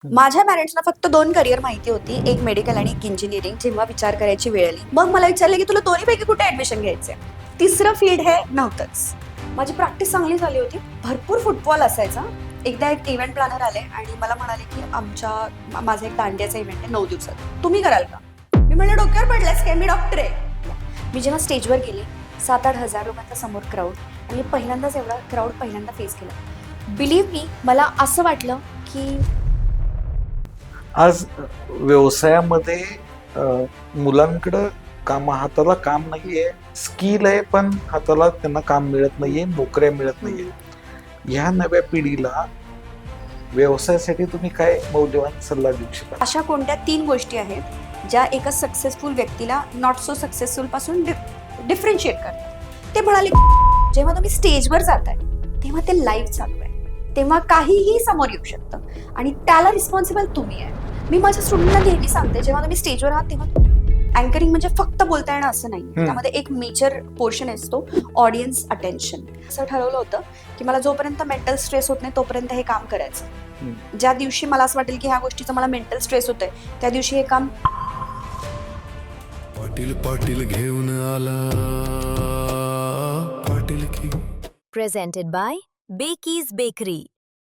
माझ्या पॅरेंट्सना फक्त 2 करिअर माहिती होती, एक मेडिकल आणि एक इंजिनिअरिंग. जेव्हा विचार करायची वेळ आली, मग मला विचारलं की तुला दोन्हीपैकी कुठे ऍडमिशन घ्यायचंय. तिसरं फील्ड हे नव्हतंच. माझी प्रॅक्टिस चांगली झाली होती, भरपूर फुटबॉल असायचा. एकदा एक इव्हेंट प्लॅनर आले आणि मला म्हणाले की माझा एक दांडियाचा इव्हेंट आहे 9 दिवसात, तुम्ही कराल का? मी म्हणलं डोक्यावर पडलंस काय, मी डॉक्टर आहे. मी जेव्हा स्टेजवर गेले 7-8 हजार लोकांच्या समोर क्राऊड, आणि पहिल्यांदाच एवढा क्राऊड पहिल्यांदा फेस केला. बिलीव्ह मी, मला असं वाटलं की आज व्यवसायामध्ये मुलांकडं हाताला काम नाहीये, स्किल आहे पण हाताला त्यांना काम मिळत नाहीये, नोकऱ्या मिळत नाहीये. ह्या नव्या पिढीला व्यवसायासाठी तुम्ही काय मौल्यवान सल्ला देऊ शकाल? अशा कोणत्या 3 गोष्टी आहेत ज्या एका सक्सेसफुल व्यक्तीला नॉट सो सक्सेसफुल पासून डिफरन्शिएट करतात. ते म्हणाले जेव्हा तुम्ही स्टेजवर जाताय तेव्हा ते लाईव्ह चालू आहे, तेव्हा काहीही समोर येऊ शकतं आणि त्याला रिस्पॉन्सिबल तुम्ही आहे. मी माझ्या स्टुडंटला नेहमी सांगते, जेव्हा तुम्ही स्टेजवर आहात तेव्हा अँकरिंग म्हणजे फक्त बोलता येणं असं नाही, त्यामध्ये एक मेजर पोर्शन असतो ऑडियन्स अटेन्शन. असं ठरवलं होतं की मला जोपर्यंत मेंटल स्ट्रेस होत नाही तोपर्यंत हे काम करायचं. ज्या दिवशी मला असं वाटेल की ह्या गोष्टीचं मला मेंटल स्ट्रेस होतोय त्या दिवशी हे काम. पाटील पाटील घेऊन आला पाटील की. Presented by Bakey's Bakery.